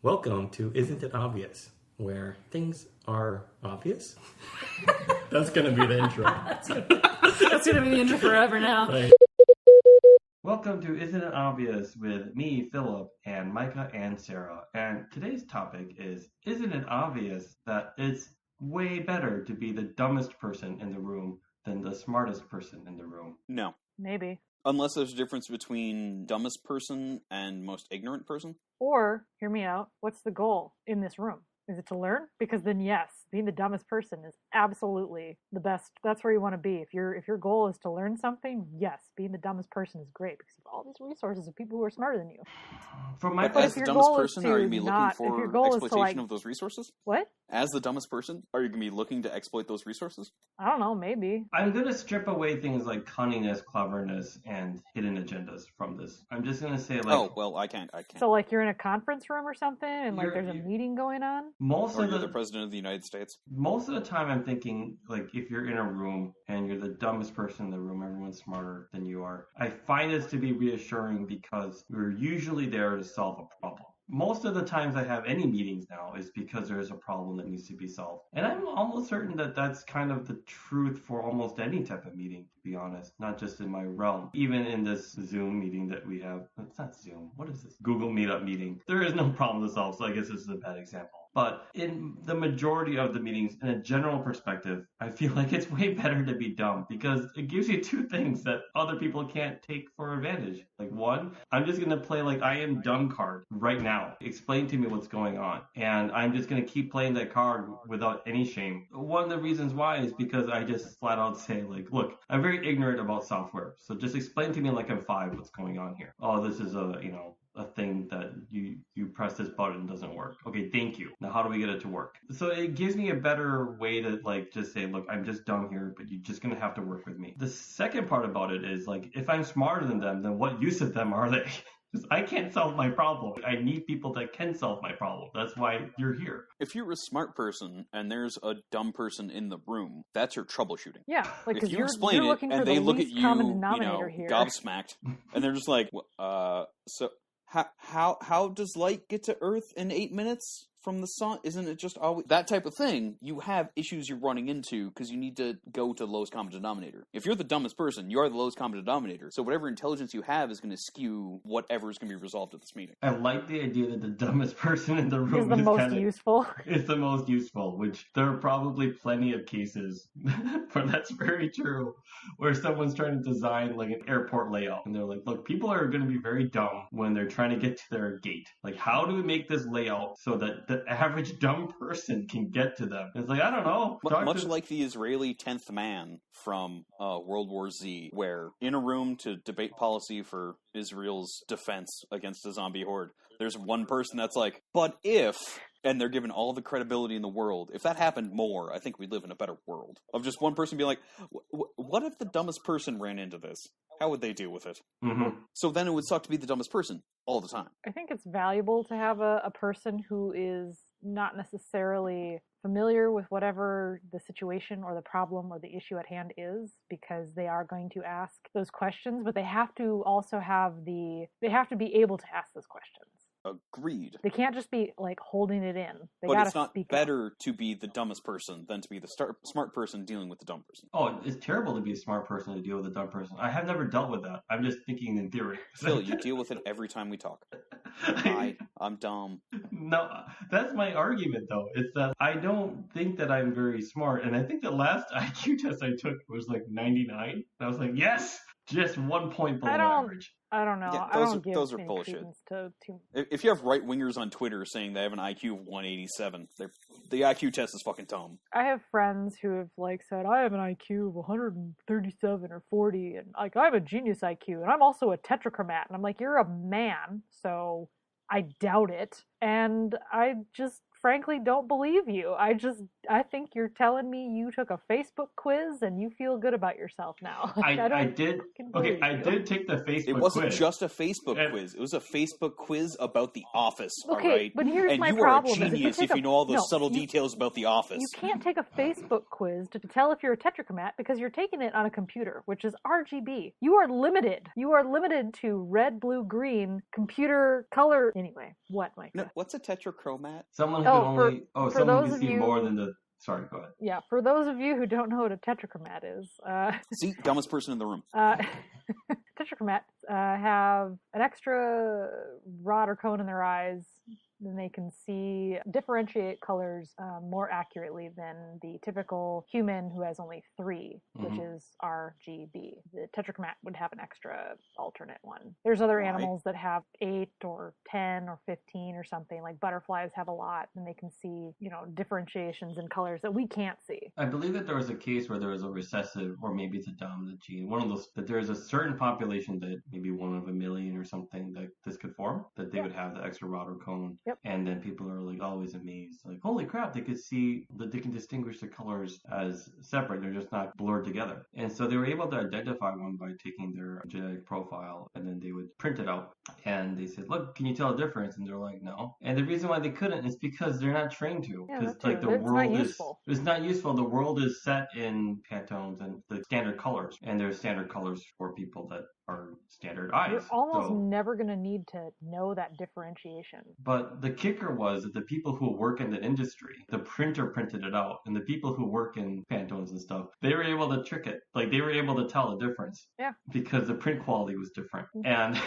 Welcome to Isn't It Obvious, where things are obvious. That's going to be the intro. That's going to be the intro forever now. Right. Welcome to Isn't It Obvious with me, Philip, and Micah and Sera. And today's topic is, isn't it obvious that it's way better to be the dumbest person in the room than the smartest person in the room? No. Maybe. Unless there's a difference between dumbest person and most ignorant person. Or, hear me out, what's the goal in this room? Is it to learn? Because then yes, being the dumbest person is absolutely the best. That's where you want to be. If your goal is to learn something, yes, being the dumbest person is great because you have all these resources of people who are smarter than you. As the dumbest person, are you going to be looking for exploitation of those resources? What? As the dumbest person, are you going to be looking to exploit those resources? I don't know, maybe. I'm going to strip away things like cunningness, cleverness, and hidden agendas from this. I'm just going to say Oh, well, I can't. So like you're in a conference room or something and like there's a meeting going on? You're the president of the United States. Most of the time I'm thinking, like, if you're in a room and you're the dumbest person in the room, everyone's smarter than you are. I find this to be reassuring because we're usually there to solve a problem. Most of the times I have any meetings now is because there is a problem that needs to be solved. And I'm almost certain that that's kind of the truth for almost any type of meeting, to be honest, not just in my realm. Even in this Zoom meeting that we have, it's not Zoom, what is this? Google Meetup meeting. There is no problem to solve, so I guess this is a bad example. But in the majority of the meetings, in a general perspective, I feel like it's way better to be dumb because it gives you two things that other people can't take for advantage. Like one, I'm just going to play like I am dumb card right now. Explain to me what's going on. And I'm just going to keep playing that card without any shame. One of the reasons why is because I just flat out say like, look, I'm very ignorant about software. So just explain to me like I'm 5 what's going on here. Oh, this is a thing that you press this button and doesn't work. Okay, thank you. Now how do we get it to work? So it gives me a better way to like just say, look, I'm just dumb here, but you're just gonna have to work with me. The second part about it is like, if I'm smarter than them, then what use of them are they? Because I can't solve my problem. I need people that can solve my problem. That's why you're here. If you're a smart person and there's a dumb person in the room, that's your troubleshooting. Yeah, like if you explain it and they look at you, gobsmacked, and they're just like, so how does light get to Earth in 8 minutes from the sun? Isn't it just always that type of thing? You have issues you're running into because you need to go to the lowest common denominator. If you're the dumbest person, you are the lowest common denominator. So whatever intelligence you have is going to skew whatever is going to be resolved at this meeting. I like the idea that the dumbest person in the room is the most useful. It's the most useful, which there are probably plenty of cases where that's very true, where someone's trying to design like an airport layout and they're like, look, people are going to be very dumb when they're trying to get to their gate. Like, how do we make this layout so that the average dumb person can get to them? It's like, I don't know. Much like the Israeli 10th man from World War Z, where in a room to debate policy for Israel's defense against a zombie horde, there's one person that's like, but if... And they're given all the credibility in the world. If that happened more, I think we'd live in a better world. Of just one person being like, what if the dumbest person ran into this? How would they deal with it? Mm-hmm. So then it would suck to be the dumbest person all the time. I think it's valuable to have a person who is not necessarily familiar with whatever the situation or the problem or the issue at hand is, because they are going to ask those questions, but they have to also they have to be able to ask those questions. Agreed. They can't just be like holding it in. But it's not better to be the dumbest person than to be the smart person dealing with the dumb person. Oh, it's terrible to be a smart person to deal with a dumb person. I have never dealt with that. I'm just thinking in theory. Phil, you deal with it every time we talk. I'm dumb. No, that's my argument though. It's that I don't think that I'm very smart. And I think the last IQ test I took was like 99. And I was like, yes! Just 1 point below average. I don't know. Yeah, those are bullshit. If you have right-wingers on Twitter saying they have an IQ of 187, the IQ test is fucking dumb. I have friends who have like said, I have an IQ of 137 or 40, and like I have a genius IQ, and I'm also a tetrachromat. And I'm like, you're a man, so I doubt it. And I just frankly don't believe you. I think you're telling me you took a Facebook quiz and you feel good about yourself now. I did take the Facebook quiz. It wasn't just a Facebook quiz. It was a Facebook quiz about The Office, all right? But here's my problem. And you are a genius if you know all those subtle details about The Office. You can't take a Facebook quiz to tell if you're a tetrachromat because you're taking it on a computer, which is RGB. You are limited. You are limited to red, blue, green, computer color. Anyway, what, Mike? No, what's a tetrachromat? Someone who someone can see more than the... Sorry, go ahead. Yeah, for those of you who don't know what a tetrachromat is... See, dumbest person in the room. Tetrachromats have an extra rod or cone in their eyes, then they can differentiate colors more accurately than the typical human who has only 3, which is RGB. The tetrachromat would have an extra alternate one. There's other animals that have 8 or 10 or 15 or something, like butterflies have a lot, and they can see, differentiations in colors that we can't see. I believe that there was a case where there was a recessive, or maybe it's a dominant gene, one of those, that there's a certain population that maybe 1 of a million or something that this could form, that they would have the extra rod or cone. Yep. And then people are like always amazed, like, holy crap, they can distinguish the colors as separate. They're just not blurred together. And so they were able to identify one by taking their genetic profile, and then they would print it out. And they said, look, can you tell a difference? And they're like, no. And the reason why they couldn't is because they're not trained to. Because it's not useful. The world is set in Pantones and the standard colors. And there's standard colors for people that are standard eyes. You're almost never going to need to know that differentiation. But the kicker was that the people who work in the industry, the printer printed it out, and the people who work in Pantones and stuff, they were able to trick it. Like, they were able to tell the difference. Yeah. Because the print quality was different. And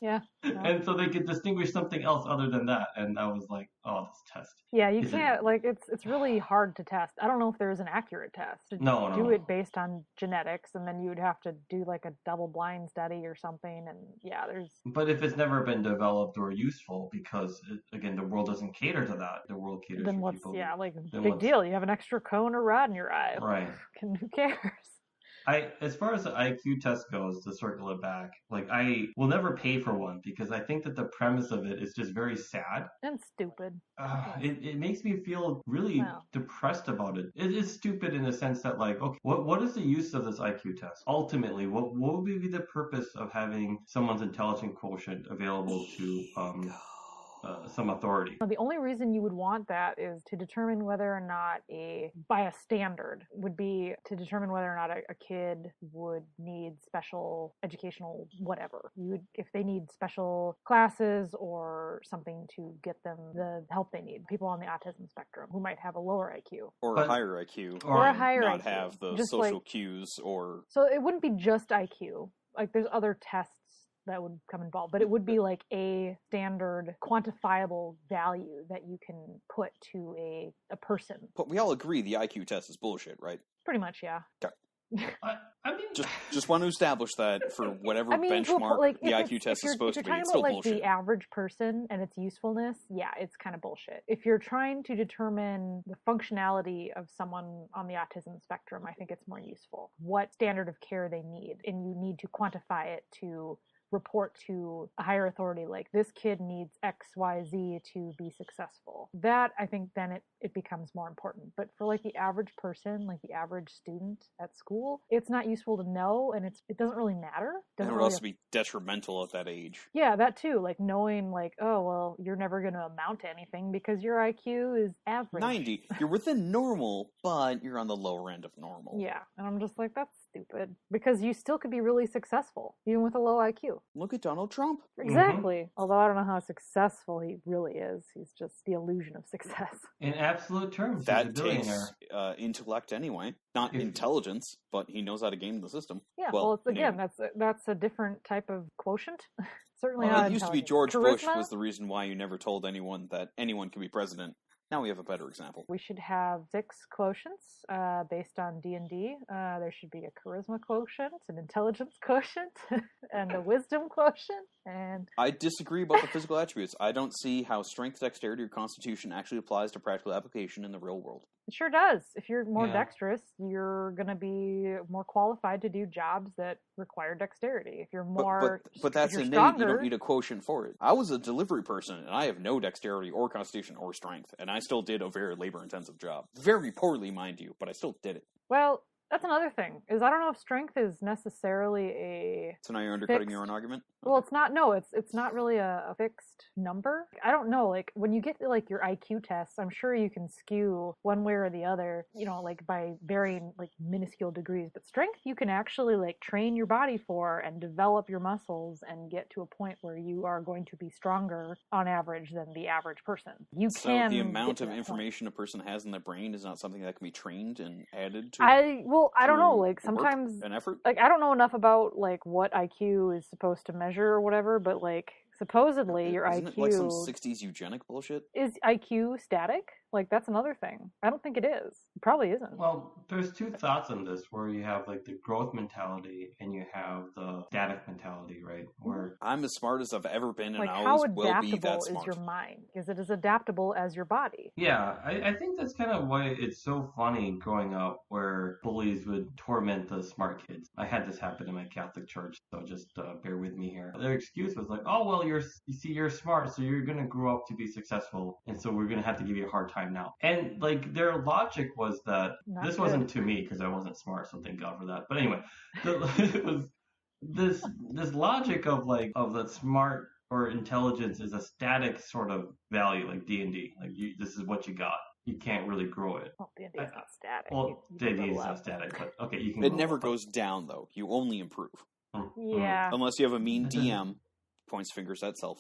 yeah. And so they could distinguish something else other than that. And I was like, oh, this test. Yeah, you can't, it's really hard to test. I don't know if there's an accurate test. No. Do it based on genetics, and then you would have to do like a double-blind study or something, and yeah, there's... But if it's never been developed or useful, because, again, the world doesn't cater to that. The world caters to people. Yeah, big deal. You have an extra cone or rod in your eye. Right. Who cares? As far as the IQ test goes, to circle it back, I will never pay for one because I think that the premise of it is just very sad. And stupid. It makes me feel really depressed about it. It is stupid in the sense that, okay, what is the use of this IQ test? Ultimately, what would be the purpose of having someone's intelligence quotient available to some authority? The only reason you would want that is to determine whether or not by a standard would be to determine whether or not a kid would need special educational whatever. If they need special classes or something to get them the help they need. People on the autism spectrum who might have a lower IQ. Or a higher IQ. Or a higher not IQ. Have the social cues or... So it wouldn't be just IQ. There's other tests that would come involved, but it would be like a standard quantifiable value that you can put to a person. But we all agree the IQ test is bullshit, right? Pretty much, yeah. Okay. I mean, just want to establish that for whatever benchmark the IQ test is supposed to be, it's still bullshit. If you're talking about the average person and its usefulness, yeah, it's kind of bullshit. If you're trying to determine the functionality of someone on the autism spectrum, I think it's more useful. What standard of care they need, and you need to quantify it to report to a higher authority, like this kid needs XYZ to be successful. That, I think, then it becomes more important. But for the average person, the average student at school, it's not useful to know, and it doesn't really matter. And it would also be detrimental at that age. Yeah, that too. Knowing oh, well, you're never going to amount to anything because your IQ is average. 90. You're within normal, but you're on the lower end of normal. Yeah, and I'm just that's stupid. Because you still could be really successful, even with a low IQ. Look at Donald Trump. Exactly. Mm-hmm. Although I don't know how successful he really is. He's just the illusion of success. In absolute terms, that takes intellect anyway. Not intelligence, but he knows how to game the system. Yeah, well it's, again, that's a different type of quotient. Certainly not it used to be George Bush was the reason why you never told anyone that anyone could be president. Now we have a better example. We should have 6 quotients based on D&D. There should be a charisma quotient, an intelligence quotient, and a wisdom quotient. And I disagree about the physical attributes. I don't see how strength, dexterity, or constitution actually applies to practical application in the real world. It sure does. If you're more dexterous, you're going to be more qualified to do jobs that require dexterity. If you're more... But that's innate. Stronger, you don't need a quotient for it. I was a delivery person, and I have no dexterity or constitution or strength, and I still did a very labor-intensive job. Very poorly, mind you, but I still did it. Well... That's another thing, is I don't know if strength is necessarily a... So now you're undercutting your own argument? Well, it's not, no, it's not really a fixed number. I don't know, like, when you get to, like, your IQ tests, I'm sure you can skew one way or the other, you know, like, by varying, like, minuscule degrees. But strength, you can actually, like, train your body for and develop your muscles and get to a point where you are going to be stronger, on average, than the average person. So the amount of information a person has in their brain is not something that can be trained and added to... I don't know, like, sometimes, an effort? Like, I don't know enough about, like, what IQ is supposed to measure or whatever, but, like, supposedly your Isn't IQ... it like some 60s eugenic bullshit? Is IQ static? Like, that's another thing. I don't think it is. It probably isn't. Well, there's two thoughts on this, where you have, like, the growth mentality and you have the static mentality, right? Where I'm as smart as I've ever been, and like, I always will be that smart. How adaptable is your mind? Is it as adaptable as your body? Yeah, I think that's kind of why it's so funny growing up, where bullies would torment the smart kids. I had this happen in my Catholic church, so just bear with me here. Their excuse was like, oh, well, you're smart, so you're going to grow up to be successful, and so we're going to have to give you a hard time now. And, like, their logic was that this wasn't to me because I wasn't smart, so thank God for that. But anyway, it was this logic of, like, of that smart or intelligence is a static sort of value, like D&D. Like, this is what you got. You can't really grow it. Well, D&D is not static. Well, D&D is not static, but okay, you can. It never goes down, though. You only improve. Yeah. Unless you have a mean DM. Points fingers at self.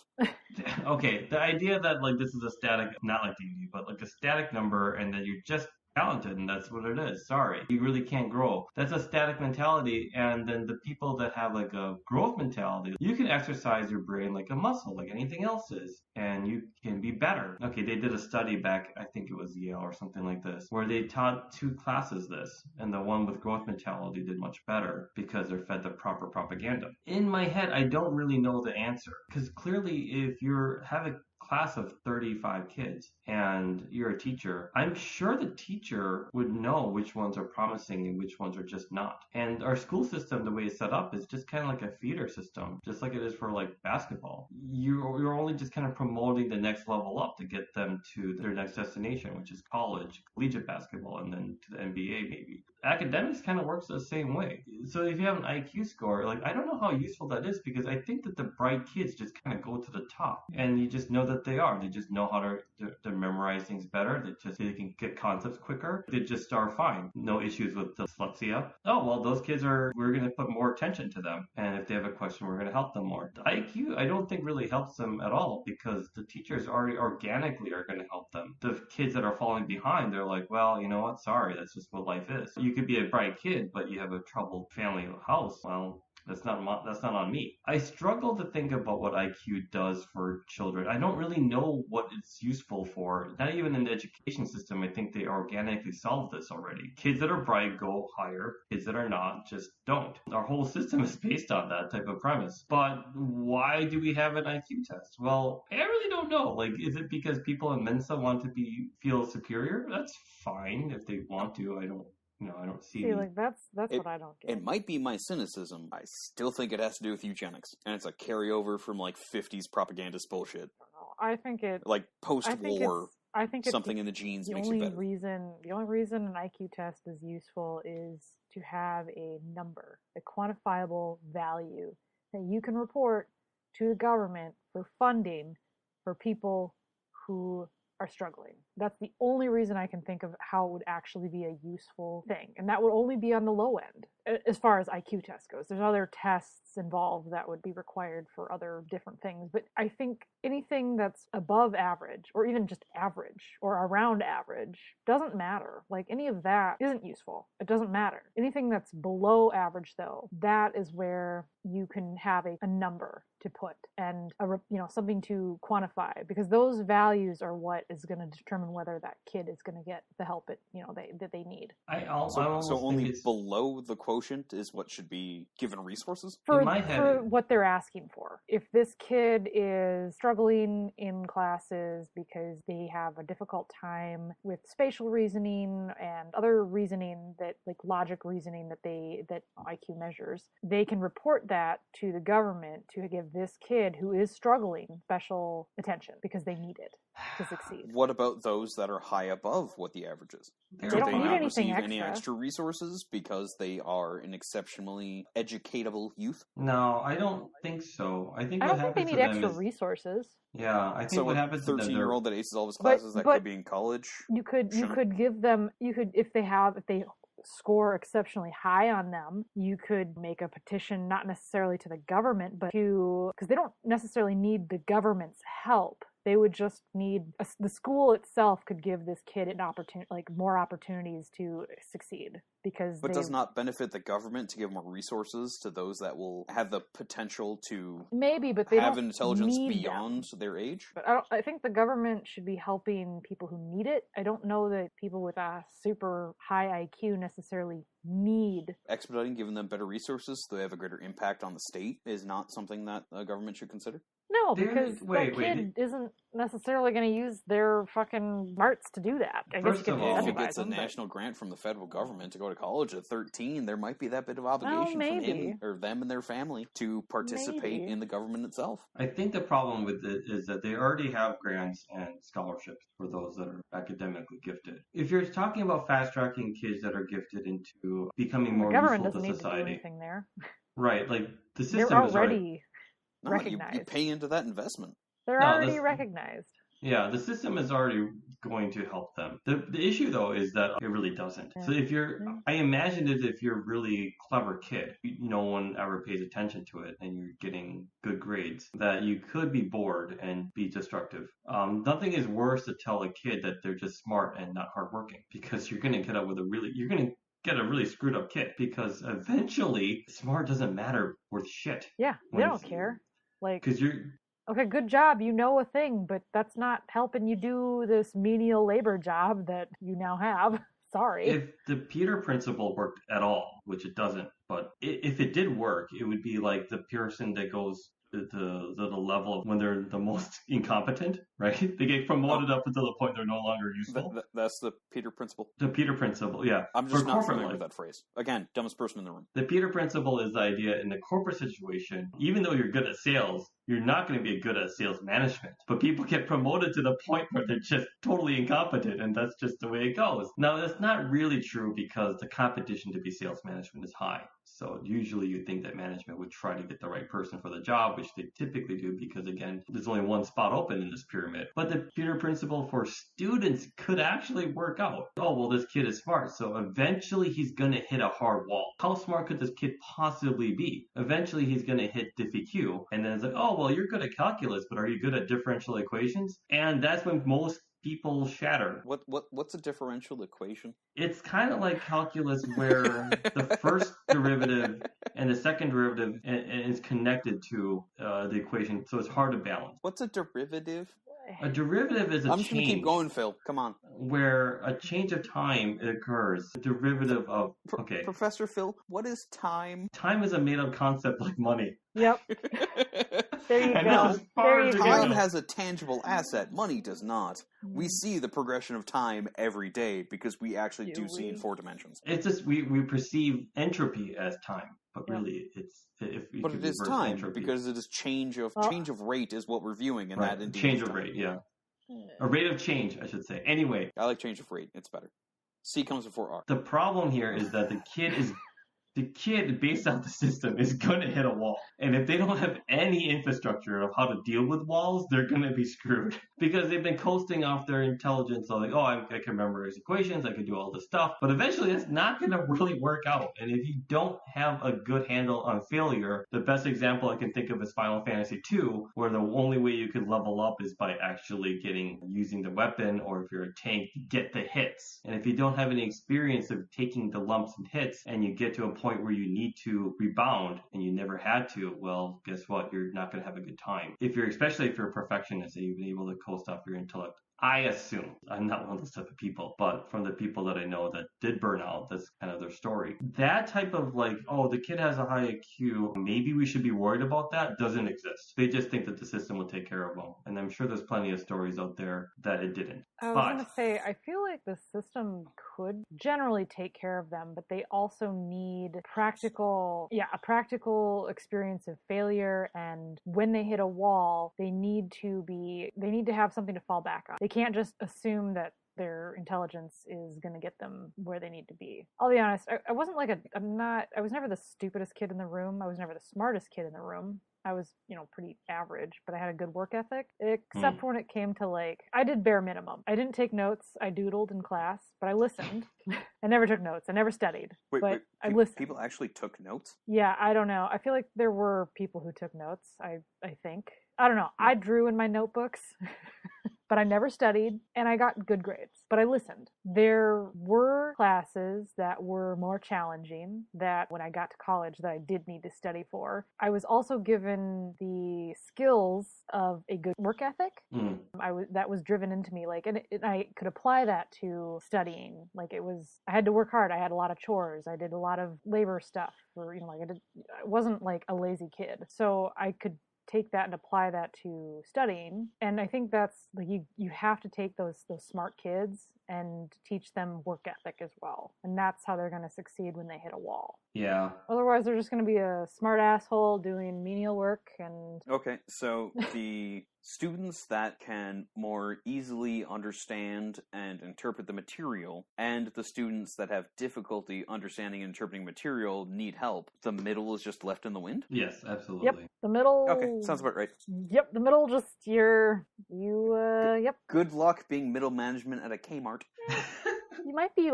Okay, the idea that, like, this is a static, not like D&D, but like a static number, and then you're just talented, and that's what it is. Sorry, you really can't grow. That's a static mentality. And then the people that have, like, a growth mentality, you can exercise your brain like a muscle, like anything else is, and you can be better. Okay, they did a study back, I think it was Yale or something like this, where they taught 2 classes this, and the one with growth mentality did much better because they're fed the proper propaganda. In my head, I don't really know the answer, because clearly if you're having class of 35 kids and you're a teacher, I'm sure the teacher would know which ones are promising and which ones are just not. And our school system, the way it's set up, is just kind of like a feeder system, just like it is for, like, basketball. You're only just kind of promoting the next level up to get them to their next destination, which is college, collegiate basketball, and then to the NBA maybe. Academics kind of works the same way. So if you have an IQ score, like, I don't know how useful that is, because I think that the bright kids just kind of go to the top, and you just know that they just know how to memorize things better. They can get concepts quicker. They just are fine. No issues with dyslexia. Oh, well, those kids we're going to put more attention to them, and if they have a question, we're going to help them more. The IQ, I don't think really helps them at all, because the teachers already organically are going to help them. The kids that are falling behind, they're like, well, you know what? Sorry, that's just what life is. You could be a bright kid, but you have a troubled family house. Well, that's not on me. I struggle to think about what IQ does for children. I don't really know what it's useful for. Not even in the education system. I think they organically solve this already. Kids that are bright go higher. Kids that are not just don't. Our whole system is based on that type of premise. But why do we have an IQ test? Well, I really don't know. Like, is it because people in Mensa want to feel superior? That's fine if they want to. I don't see. Like, that's what I don't get. It might be my cynicism. I still think it has to do with eugenics, and it's a carryover from, like, 50s propagandist bullshit. I think it, like, post-war. I think something in the genes makes you better. The only reason an IQ test is useful is to have a number, a quantifiable value that you can report to the government for funding for people who are struggling. That's the only reason I can think of how it would actually be a useful thing. And that would only be on the low end, as far as IQ test goes. There's other tests involved that would be required for other different things. But I think anything that's above average, or even just average, or around average, doesn't matter. Like, any of that isn't useful. It doesn't matter. Anything that's below average, though, that is where you can have a number to put and something to quantify, because those values are what is going to determine determine whether that kid is going to get the help that they need. So only below the quotient is what should be given resources? For what they're asking for. If this kid is struggling in classes because they have a difficult time with spatial reasoning and other reasoning that, like logic reasoning that IQ measures, they can report that to the government to give this kid who is struggling special attention because they need it to succeed. What about those that are high above what the average is? They don't need anything extra. Any extra resources because they are an exceptionally educatable youth? No, I don't think so. I don't think they need extra resources. Yeah, I think what happens to a 13-year-old that aces all his classes that could be in college. You could give them, if they score exceptionally high on them, you could make a petition, not necessarily to the government, but because they don't necessarily need the government's help. They would just need the school itself could give this kid an opportunity, like more opportunities to succeed, but does not benefit the government to give more resources to those that will have the potential to but they have an intelligence beyond their age. But I think the government should be helping people who need it. I don't know that people with a super high IQ necessarily need expediting, giving them better resources so they have a greater impact on the state is not something that the government should consider. No, because that kid isn't necessarily going to use their fucking smarts to do that. I guess if it gets a national grant from the federal government to go to college at 13, there might be that bit of obligation from him or them and their family to participate in the government itself. I think the problem with it is that they already have grants and scholarships for those that are academically gifted. If you're talking about fast-tracking kids that are gifted into becoming more useful to society, the government doesn't need to do anything there. Right, like the system is already recognized. You pay into that investment. They're already recognized. Yeah, the system is already going to help them. The issue, though, is that it really doesn't. Yeah. So I imagine that if you're a really clever kid, no one ever pays attention to it, and you're getting good grades, that you could be bored and be destructive. Nothing is worse to tell a kid that they're just smart and not hardworking, because you're going to get up with get a really screwed up kid, because eventually smart doesn't matter worth shit. Yeah, they don't care. Because okay, good job, you know a thing, but that's not helping you do this menial labor job that you now have. Sorry. If the Peter principle worked at all, which it doesn't, but if it did work, it would be like the person that goes to the level of when they're the most incompetent, right? They get promoted up until the point they're no longer useful. That's the Peter principle? The Peter principle, yeah. I'm just not familiar with that phrase. Again, dumbest person in the room. The Peter principle is the idea in the corporate situation, even though you're good at sales, you're not going to be good at sales management. But people get promoted to the point where they're just totally incompetent, and that's just the way it goes. Now, that's not really true because the competition to be sales management is high. So usually you think that management would try to get the right person for the job, which they typically do because, again, there's only one spot open in this pyramid. But the Peter principle for students could actually work out. Oh, well, this kid is smart, so eventually he's going to hit a hard wall. How smart could this kid possibly be? Eventually he's going to hit diffie-Q, and then it's like, oh, well, you're good at calculus, but are you good at differential equations? And that's when most people shatter. What's a differential equation? It's kind of like calculus where the first derivative and the second derivative is connected to the equation, so it's hard to balance. What's a derivative? A derivative is a change. I'm just going to keep going, Phil. Come on. Where a change of time occurs. A derivative of... Okay. Professor Phil, what is time? Time is a made-up concept like money. Yep. There you go. Time has a tangible asset. Money does not. We see the progression of time every day because we actually do see in 4 dimensions. It's just we perceive entropy as time, but really it's... But it is time entropy. Because it is change of rate is what we're viewing, and that indeed change of rate, yeah. A rate of change, I should say. Anyway, I like change of rate. It's better. C comes before R. The problem here is that the kid, based on the system, is going to hit a wall. And if they don't have any infrastructure of how to deal with walls, they're going to be screwed. Because they've been coasting off their intelligence. So like, I can memorize equations, I can do all this stuff. But eventually, that's not going to really work out. And if you don't have a good handle on failure, the best example I can think of is Final Fantasy II, where the only way you could level up is by actually using the weapon, or if you're a tank, get the hits. And if you don't have any experience of taking the lumps and hits, and you get to a point where you need to rebound and you never had to, well, guess what? You're not going to have a good time. Especially if you're a perfectionist and you've been able to coast off your intellect I assume, I'm not one of those type of people, but from the people that I know that did burn out, that's kind of their story. That type of like, oh, the kid has a high IQ, maybe we should be worried about that, doesn't exist. They just think that the system will take care of them. And I'm sure there's plenty of stories out there that it didn't. I was going to say, I feel like the system could generally take care of them, but they also need a practical experience of failure. And when they hit a wall, they need to have something to fall back on. They can't just assume that their intelligence is going to get them where they need to be. I'll be honest, I wasn't like I was never the stupidest kid in the room. I was never the smartest kid in the room. I was, pretty average, but I had a good work ethic, except for when it came to I did bare minimum. I didn't take notes. I doodled in class, but I listened. I never took notes. I never studied, but I listened. People actually took notes? Yeah, I don't know. I feel like there were people who took notes, I think. I don't know. I drew in my notebooks. But I never studied, and I got good grades. But I listened. There were classes that were more challenging, that when I got to college that I did need to study for. I was also given the skills of a good work ethic. That was driven into me, and I could apply that to studying. I had to work hard. I had a lot of chores. I did a lot of labor stuff, I wasn't like a lazy kid. So I could take that and apply that to studying. And I think that's you have to take those smart kids and teach them work ethic as well. And that's how they're going to succeed when they hit a wall. Yeah. Otherwise, they're just going to be a smart asshole doing menial work. And okay, so the students that can more easily understand and interpret the material, and the students that have difficulty understanding and interpreting material need help, the middle is just left in the wind? Yes, absolutely. Yep, the middle. Okay, sounds about right. Yep, the middle just yep. Good luck being middle management at a Kmart. You might be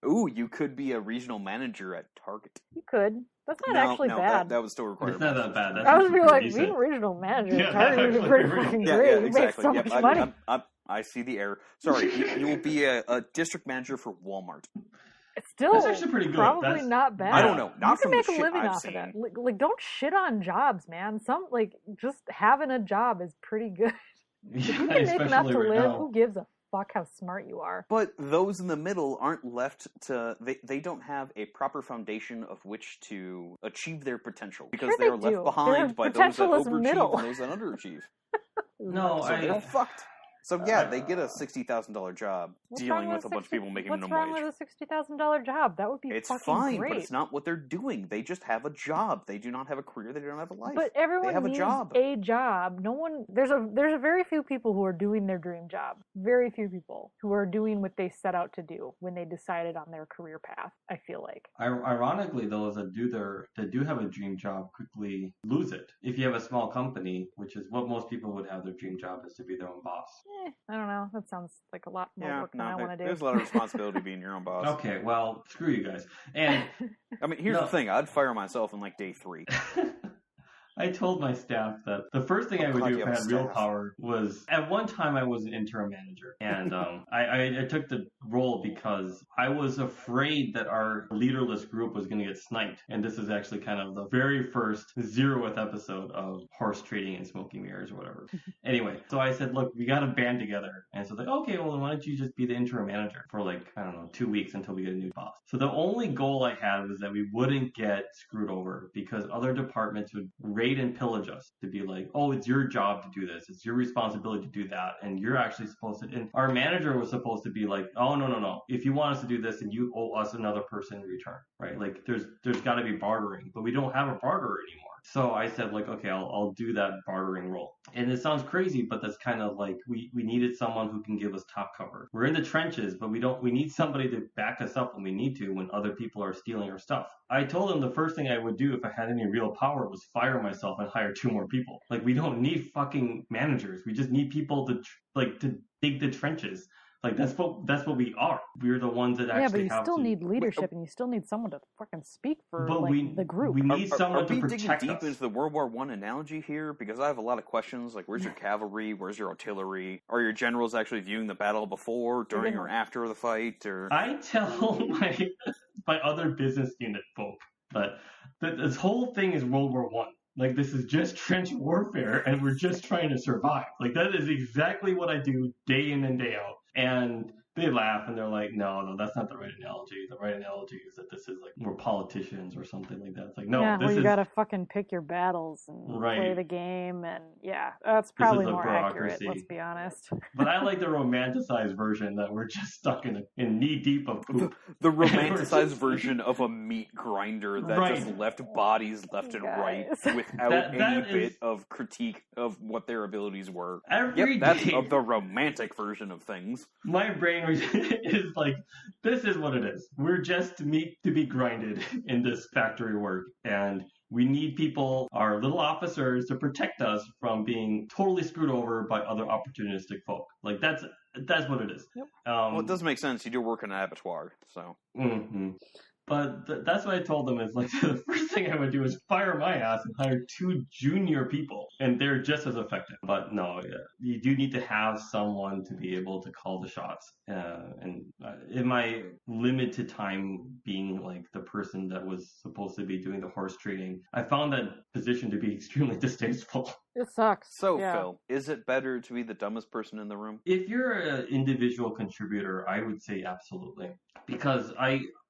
Ooh, you could be a regional manager at Target. You could. That's not actually bad. That would still require. It's not that bad. I was being regional manager at Target would be pretty fucking great. Yeah, exactly. You make so much money. I see the error. Sorry, you will be a district manager for Walmart. It's still that's actually pretty good. Probably not bad. I don't know. Not you can from make the a shit living I've off seen. of that. Don't shit on jobs, man. Just having a job is pretty good. If you can make enough to live, who gives a fuck how smart you are? But those in the middle aren't left to... They don't have a proper foundation of which to achieve their potential. Because they are left behind by those that overachieve and those that underachieve. No, so they're fucked. So yeah, they get a $60,000 job dealing with a bunch of people making minimum wage. What's wrong with a $60,000 job? That would be it's fucking fine, great. But it's not what they're doing. They just have a job. They do not have a career. They don't have a life. But everyone needs a job. No one. There's a very few people who are doing their dream job. Very few people who are doing what they set out to do when they decided on their career path. I feel like. Ironically, those that do have a dream job quickly lose it. If you have a small company, which is what most people would have, their dream job is to be their own boss. I don't know. That sounds like a lot more work than I want to do. There's a lot of responsibility being your own boss. Okay, well, screw you guys. And I mean, here's the thing. I'd fire myself in day 3. I told my staff that the first thing I would do if I had real power was, at one time I was an interim manager, and I took the role because I was afraid that our leaderless group was going to get sniped. And this is actually kind of the very first 0th episode of horse trading and smoking mirrors or whatever. Anyway, so I said, look, we got to band together. And so okay, well, then why don't you just be the interim manager for 2 weeks until we get a new boss. So the only goal I had was that we wouldn't get screwed over because other departments would raid and pillage us to be like, oh, it's your job to do this. It's your responsibility to do that. And you're actually supposed to, and our manager was supposed to be like, oh, no. If you want us to do this, then you owe us another person in return, right? There's got to be bartering, but we don't have a barterer anymore. So I said okay, I'll do that bartering role. And it sounds crazy, but that's kind of we needed someone who can give us top cover. We're in the trenches, but we need somebody to back us up when we need to, when other people are stealing our stuff. I told them the first thing I would do if I had any real power was fire myself and hire 2 more people. We don't need fucking managers. We just need people to dig the trenches. That's what we are. We're the ones that actually have to. Yeah, but you still need leadership, and you still need someone to fucking speak for the group. We need someone to protect us. Are we digging deep into the World War I analogy here? Because I have a lot of questions, where's your cavalry? Where's your artillery? Are your generals actually viewing the battle before, during, or after the fight? Or I tell my other business unit folk that this whole thing is World War I. Like, this is just trench warfare, and we're just trying to survive. Like, that is exactly what I do day in and day out. And they laugh, and they're like, no, that's not the right analogy. The right analogy is that this is like we're politicians or something like that. It's like, no, yeah, this well, you is... gotta fucking pick your battles and Right. play the game, and yeah, that's probably more bureaucracy. accurate, let's be honest. But I like the romanticized version that we're just stuck in knee deep of poop. The romanticized version of a meat grinder that just left bodies left and right without any bit of critique of what their abilities were. That's the romantic version of things. My brain is like, this is what it is. We're just meat to be grinded in this factory work, and we need people, our little officers, to protect us from being totally screwed over by other opportunistic folk. Like, that's what it is. Yep. Well, it does make sense. You do work in an abattoir, so. Mm-hmm. But that's what I told them is, like, the first thing I would do is fire my ass and hire 2 junior people, and they're just as effective. But no, you do need to have someone to be able to call the shots. And in my limited time being, like, the person that was supposed to be doing the horse trading, I found that position to be extremely distasteful. It sucks. So, yeah. Phil, is it better to be the dumbest person in the room? If you're an individual contributor, I would say absolutely. Because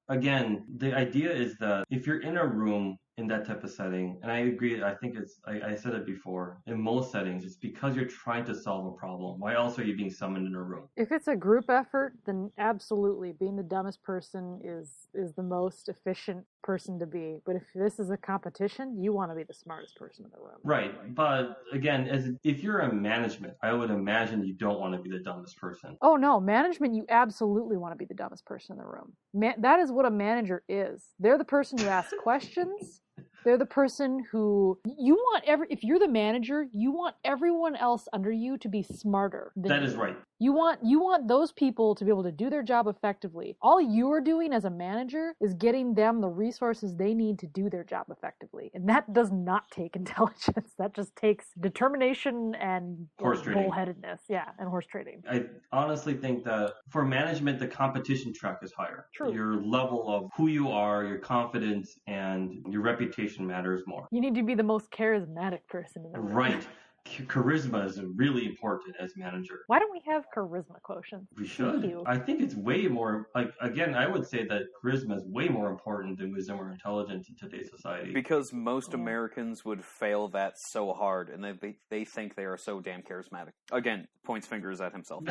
again, the idea is that if you're in a room in that type of setting, and I agree, I think I said it before, in most settings, it's because you're trying to solve a problem. Why else are you being summoned in a room? If it's a group effort, then absolutely, being the dumbest person is the most efficient person to be. But if this is a competition, you want to be the smartest person in the room. Right, but again, if you're a management, I would imagine you don't want to be the dumbest person. Oh no, management, you absolutely want to be the dumbest person in the room. That is what a manager is. They're the person who asks questions. They're the person who if you're the manager, you want everyone else under you to be smarter than That is right. You want those people to be able to do their job effectively. All you are doing as a manager is getting them the resources they need to do their job effectively. And that does not take intelligence. That just takes determination and bullheadedness. Yeah, and horse trading. I honestly think that for management, the competition track is higher. True. Your level of who you are, your confidence, and your reputation matters more. You need to be the most charismatic person in the room. Right. Charisma is really important as manager. Why don't we have charisma quotients? We should. I think it's way more, again, I would say that charisma is way more important than wisdom or intelligence in today's society. Because most Americans would fail that so hard, and they think they are so damn charismatic. Again, points fingers at himself.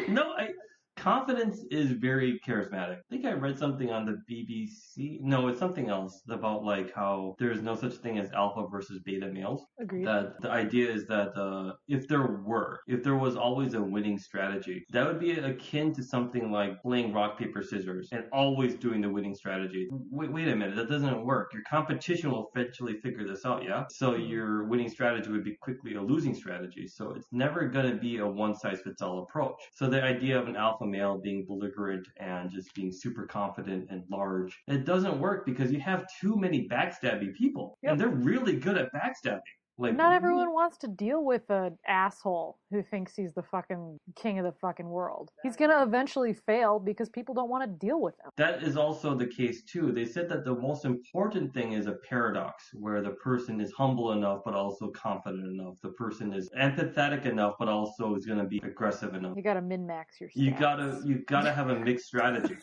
No, confidence is very charismatic. I think I read something on the BBC. No, it's something else about like how there's no such thing as alpha versus beta males. Agreed. That the idea is that if there was always a winning strategy, that would be akin to something like playing rock, paper, scissors and always doing the winning strategy. Wait a minute, that doesn't work. Your competition will eventually figure this out, yeah? So your winning strategy would be quickly a losing strategy. So it's never going to be a one-size-fits-all approach. So the idea of an alpha male being belligerent and just being super confident and large, it doesn't work because you have too many backstabby people. Yep. And they're really good at backstabbing. Like, not everyone wants to deal with an asshole who thinks he's the fucking king of the fucking world. He's gonna eventually fail because people don't want to deal with him. That is also the case too. They said that the most important thing is a paradox where the person is humble enough but also confident enough. The person is empathetic enough but also is gonna be aggressive enough. You gotta min-max your stats. You gotta have a mixed strategy.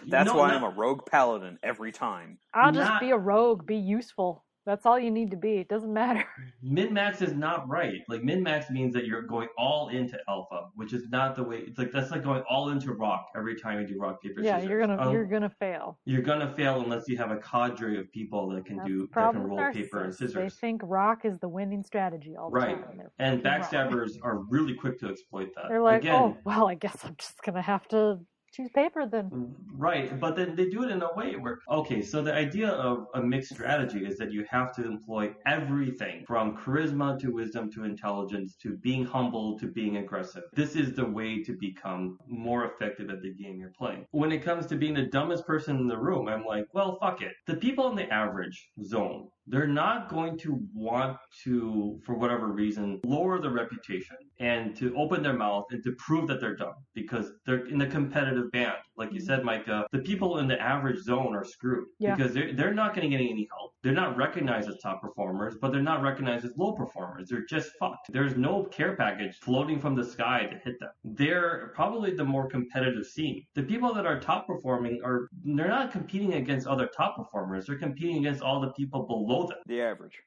That's why I'm a rogue paladin every time. I'll just be a rogue, be useful. That's all you need to be. It doesn't matter. Min-max is not right. Like, min-max means that you're going all into alpha, which is not the way. It's like, that's like going all into rock every time you do rock, paper, scissors. Yeah, you're gonna fail. You're gonna fail unless you have a cadre of people that can roll paper and scissors. They think rock is the winning strategy all the time. And backstabbers are really quick to exploit that. They're like, oh, well, I guess I'm just gonna have to choose paper then. Right, but then they do it in a way where, okay, so the idea of a mixed strategy is that you have to employ everything from charisma to wisdom to intelligence to being humble to being aggressive. This is the way to become more effective at the game you're playing. When it comes to being the dumbest person in the room, I'm like, well, fuck it. The people in the average zone, they're not going to want to, for whatever reason, lower their reputation and to open their mouth and to prove that they're dumb because they're in a competitive band. Like you said, Micah, the people in the average zone are screwed because they're not going to get any help. They're not recognized as top performers, but they're not recognized as low performers. They're just fucked. There's no care package floating from the sky to hit them. They're probably the more competitive scene. The people that are top performing they're not competing against other top performers. They're competing against all the people below them. The average.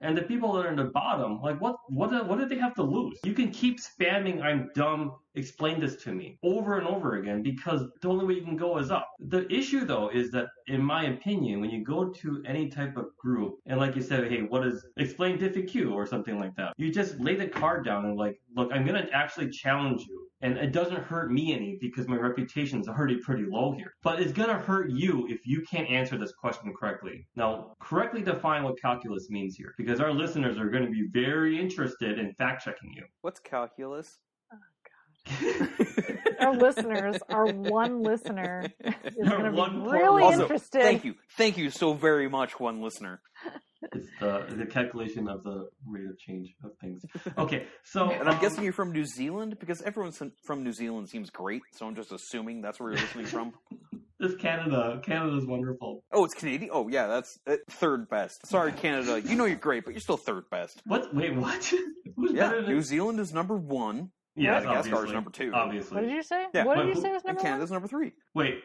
And And the people that are in the bottom, like what did they have to lose? You can keep spamming "I'm dumb, explain this to me" over and over again because the only way you can go is up. The issue though is that, in my opinion, when you go to any type of group and like you said, hey, what is explain diffie or something like that, you just lay the card down and like, look, I'm gonna actually challenge you. And it doesn't hurt me any because my reputation's already pretty low here. But it's going to hurt you if you can't answer this question correctly. Now, correctly define what calculus means here, because our listeners are going to be very interested in fact-checking you. What's calculus? Our listeners, our one listener, is going to be really interested. Thank you so very much, one listener. It's the calculation of the rate of change of things. Okay, so... And I'm guessing you're from New Zealand? Because everyone from New Zealand seems great, so I'm just assuming that's where you're listening from. It's Canada. Canada's wonderful. Oh, it's Canadian? Oh, yeah, that's third best. Sorry, Canada. You know you're great, but you're still third best. What? Wait, what? Who's better than... New Zealand is number 1. Yeah, Madagascar is number 2. Obviously. What did you say? Yeah. What did you say was number 1? And Canada's number 3. Wait,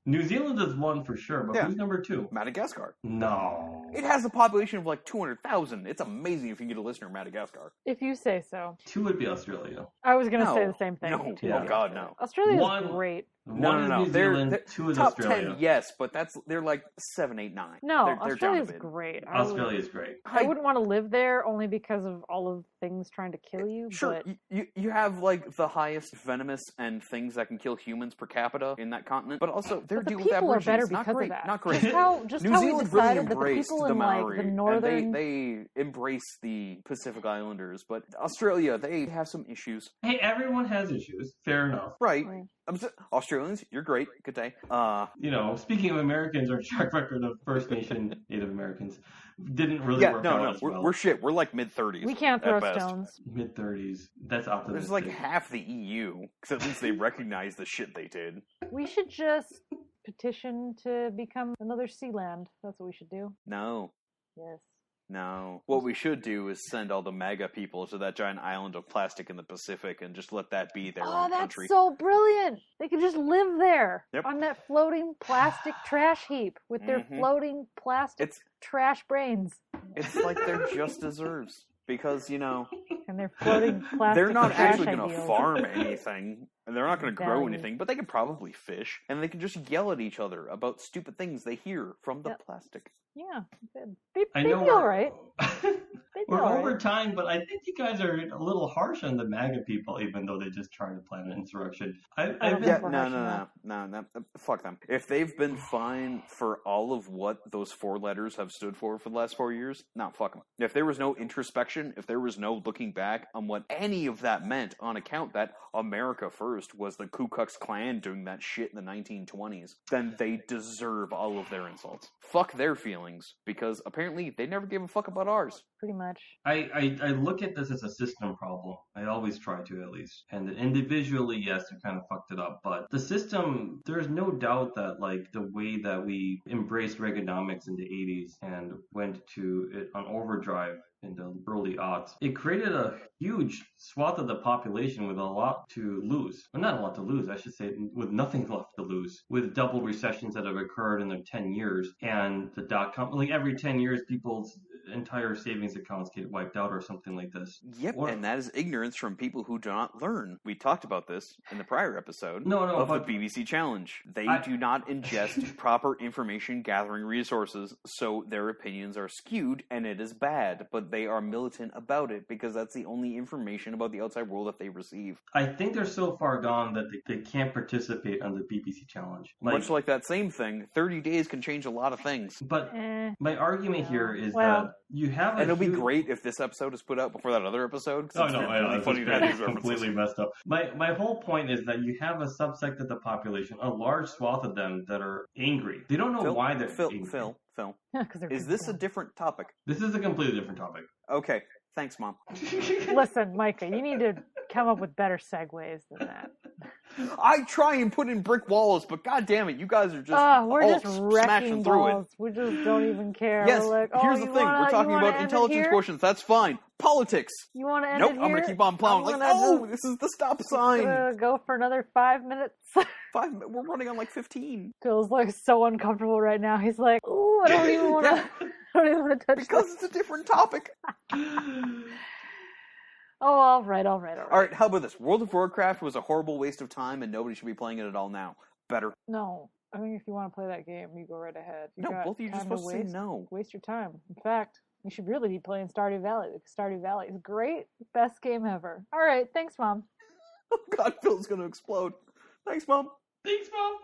New Zealand is 1 for sure, but who's number 2? Madagascar. No. It has a population of like 200,000. It's amazing if you get a listener in Madagascar. If you say so. 2 would be Australia. I was going to say the same thing. No. Yeah. Oh, God, no. Australia is great. No. New Zealand, 2 is top Australia. 10, yes, but they're like 7, 8, 9. No, they're Australia's great. Australia's great. I wouldn't want to live there only because of all of things trying to kill you. Sure, but... you have like the highest venomous and things that can kill humans per capita in that continent, but also their deal with Aborigines are better not because great. Of that. Not great. Just New how Zealand we really decided embraced that the people the in Maori, like the northern, and they embrace the Pacific Islanders, but Australia, they have some issues. Hey, everyone has issues. Fair enough. Right. Australians, you're great. Good day. Speaking of Americans, our track record of First Nation Native Americans didn't really work out as well. We're shit. We're like mid-30s. We can't throw stones. Mid-30s. That's optimistic. There's like half the EU, because at least they recognize the shit they did. We should just petition to become another sea land. That's what we should do. No. Yes. No. What we should do is send all the MAGA people to that giant island of plastic in the Pacific and just let that be their own country. Oh, that's so brilliant! They could just live there on that floating plastic trash heap with their floating plastic trash brains. It's like they're just deserves. Because, and they're floating plastic they're not trash actually going to ideals. farm anything. And they're not going to grow anything, but they can probably fish. And they can just yell at each other about stupid things they hear from the plastic. Yeah, they feel all right. We're over time, but I think you guys are a little harsh on the MAGA people, even though they just tried to plan an insurrection. No. Fuck them. If they've been fine for all of what those 4 letters have stood for the last 4 years, no, fuck them. If there was no introspection, if there was no looking back on what any of that meant on account that America First was the Ku Klux Klan doing that shit in the 1920s, then they deserve all of their insults. Fuck their feelings, because apparently they never gave a fuck about ours. Pretty much. I look at this as a system problem. I always try to, at least. And individually, yes, we kind of fucked it up. But the system, there's no doubt that, like, the way that we embraced Reaganomics in the 80s and went to it on overdrive in the early aughts, it created a huge swath of the population with a lot to lose. Well, not a lot to lose, I should say, with nothing left to lose. With double recessions that have occurred in the 10 years and the dot-com, like every 10 years, people's entire savings accounts get wiped out or something like this. Yep, and that is ignorance from people who do not learn. We talked about this in the prior episode the BBC Challenge. They do not ingest proper information gathering resources, so their opinions are skewed, and it is bad, but they are militant about it because that's the only information about the outside world that they receive. I think they're so far gone that they can't participate on the BBC Challenge. Much like that same thing, 30 days can change a lot of things. But my argument here is that you have and it'll be great if this episode is put out before that other episode. Oh, no, I know. It's funny to have these completely messed up. My whole point is that you have a subsect of the population, a large swath of them that are angry. They don't know why they're angry. Phil. Is this a different topic? This is a completely different topic. Okay. Thanks, Mom. Listen, Micah, you need to come up with better segues than that. I try and put in brick walls, but god damn it, you guys are just we're just smashing through balls. it. We just don't even care. Yes, we're like, here's the thing. We're talking about intelligence quotients. That's fine. Politics. You want to end Nope, it here? I'm going to keep on plowing. Like, no, this is the stop sign. Go for another 5 minutes. We're running on like 15. Feels like so uncomfortable right now. He's like, ooh, I don't even want to. I don't even want to touch because this. It's a different topic. All right. All right, how about this? World of Warcraft was a horrible waste of time, and nobody should be playing it at all now. Better. No. I think if you want to play that game, you go right ahead. No, both of you are just supposed to say no. Waste your time. In fact, you should really be playing Stardew Valley. Stardew Valley is great. Best game ever. All right. Thanks, Mom. Oh, God, Phil's going to explode. Thanks, Mom. Thanks, Mom.